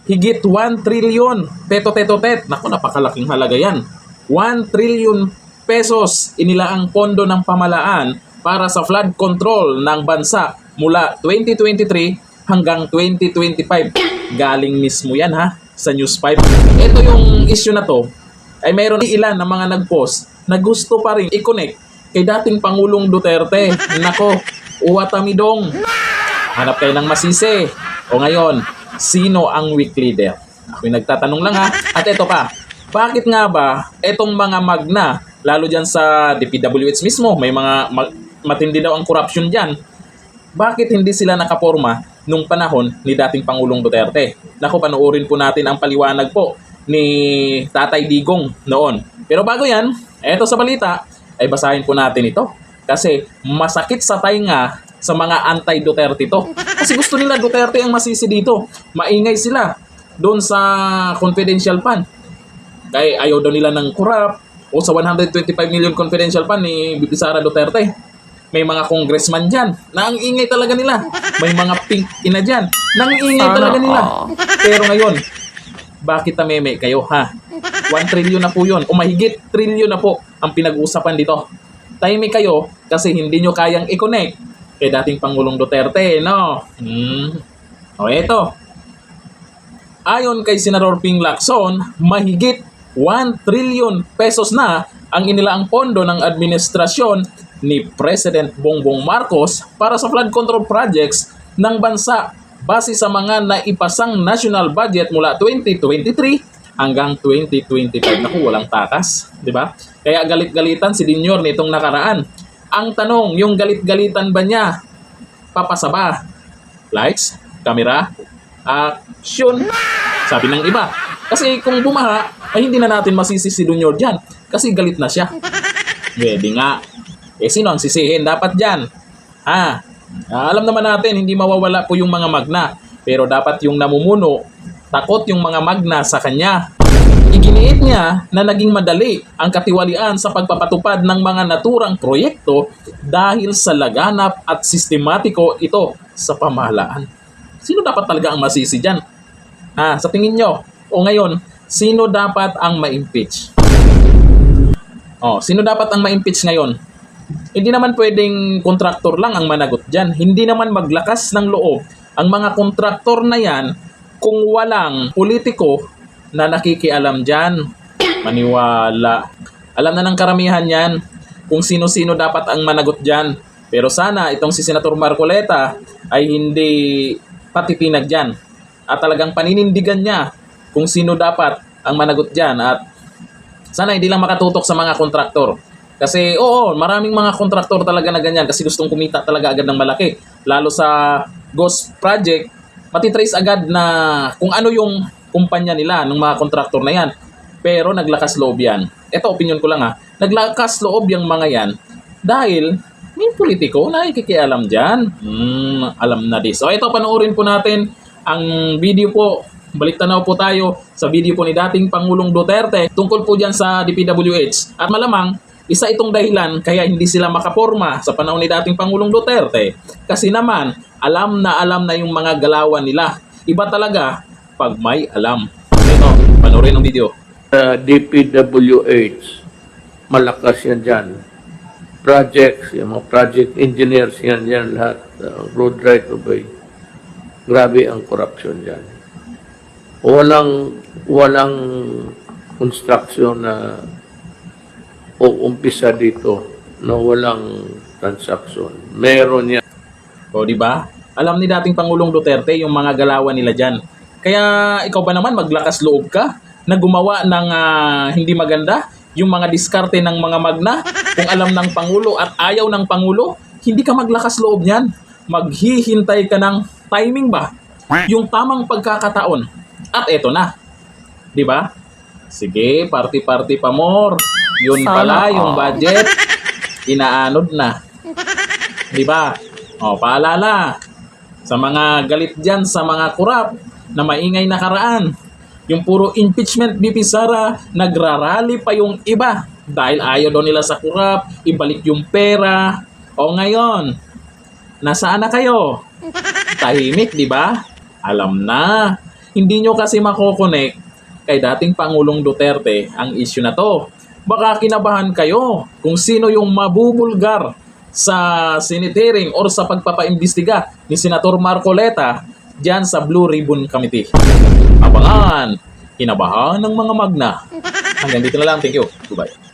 higit 1 trillion. Teto-teto-tet. Naku, napakalaking halaga yan. 1 trillion pesos inilaang pondo ng pamalaan para sa flood control ng bansa mula 2023 hanggang 2025. Galing mismo yan ha, sa News 5. Ito yung issue na to, ay mayroon ilan na mga nag-post na gusto pa rin i-connect kay dating Pangulong Duterte. Nako, uwatamidong. Hanap kayo ng masisi. O ngayon, sino ang weak leader? Ako'y nagtatanong lang ha. At ito pa, bakit nga ba etong mga magna, lalo dyan sa DPWH mismo, may mga matindi daw ang corruption dyan, bakit hindi sila nakaporma nung panahon ni dating Pangulong Duterte? Naku, panoorin po natin ang paliwanag po ni Tatay Digong noon. Pero bago yan, eto sa balita, ay basahin po natin ito. Kasi masakit sa tainga sa mga anti-Duterte to. Kasi gusto nila Duterte ang masisi dito. Maingay sila doon sa confidential fund. Kaya ayaw daw nila ng corrupt o sa 125 million confidential fund ni BP Sara Duterte. May mga congressman dyan na ang ingay talaga nila. May mga pink ina dyan na ang ingay talaga nila. Pero ngayon, bakit tameme kayo ha? 1 trillion na po yun. O mahigit trillion na po ang pinag-uusapan dito. Tahimik kayo kasi hindi nyo kayang i-connect kay dating Pangulong Duterte, no? O eto. Ayon kay Senador Ping Lacson, mahigit 1 trillion pesos na ang inilaang pondo ng administrasyon ni President Bongbong Marcos para sa flood control projects ng bansa base sa mga naipasang national budget mula 2023 hanggang 2025. Naku, walang takas, di ba? Kaya galit-galitan si Dinyor nitong nakaraan. Ang tanong, yung galit-galitan ba niya papasaba? Lights, camera, action. Sabi ng iba. Kasi kung bumaha, ay hindi na natin masisi si Dinyor dyan. Kasi galit na siya. Pwede nga. Eh sino ang sisihin dapat dyan? Alam naman natin, hindi mawawala po yung mga magna. Pero dapat yung namumuno, takot yung mga magna sa kanya. Iginiit niya na naging madali ang katiwalian sa pagpapatupad ng mga naturang proyekto dahil sa laganap at sistematiko ito sa pamahalaan. Sino dapat talaga ang masisi dyan? Sa tingin nyo, o ngayon, sino dapat ang ma-impeach? Sino dapat ang ma-impeach ngayon? Hindi naman pwedeng kontraktor lang ang managot dyan. Hindi naman maglakas ng loob ang mga kontraktor na yan kung walang politiko na nakikialam dyan. Maniwala. Alam na ng karamihan yan kung sino-sino dapat ang managot dyan. Pero sana itong si Senator Marcoleta ay hindi patitinag dyan. At talagang paninindigan niya kung sino dapat ang managot dyan. At sana hindi lang makatutok sa mga kontraktor. Kasi maraming mga kontraktor talaga na ganyan kasi gustong kumita talaga agad ng malaki. Lalo sa ghost project, matitrace agad na kung ano yung kumpanya nila ng mga kontraktor na yan. Pero naglakas loob yan. Ito, opinion ko lang naglakas loob yung mga yan dahil may politiko na ikikialam dyan. Alam na this. So ito, panoorin po natin ang video po. Balik tanaw po tayo sa video po ni dating Pangulong Duterte tungkol po dyan sa DPWH. At malamang, isa itong dahilan kaya hindi sila makaporma sa panahon ni dating Pangulong Duterte. Kasi naman, alam na yung mga galawan nila. Iba talaga pag may alam. Ito, panoorin ang video. DPWH, malakas yan dyan. Projects, yung mga project engineers yan lahat. Road right of way. Grabe ang corruption dyan. Walang construction na umpisa dito na walang transaction. Meron yan. O, di ba? Alam ni dating Pangulong Duterte yung mga galawan nila dyan. Kaya ikaw ba naman maglakas loob ka na gumawa ng hindi maganda? Yung mga diskarte ng mga magna? Kung alam ng Pangulo at ayaw ng Pangulo, hindi ka maglakas loob niyan. Maghihintay ka ng timing ba? Yung tamang pagkakataon. At eto na. Di ba? Sige, party-party pa more. Yun pala yung budget. Inaanod na. Di ba? Paalala. Sa mga galit dyan, sa mga kurap na maingay nakaraan. Yung puro impeachment BP Sara, nagrarally pa yung iba. Dahil ayaw daw nila sa kurap, ibalik yung pera. O ngayon, nasaan na kayo? Tahimik, di ba? Alam na. Hindi nyo kasi makokonek kay dating Pangulong Duterte ang issue na to. Baka kinabahan kayo kung sino yung mabubulgar sa Senate hearing or sa pagpapaimbestiga ni Senator Marcoleta dyan sa Blue Ribbon Committee. Abangan! Kinabahan ng mga magna. Hanggang dito na lang. Thank you. Goodbye.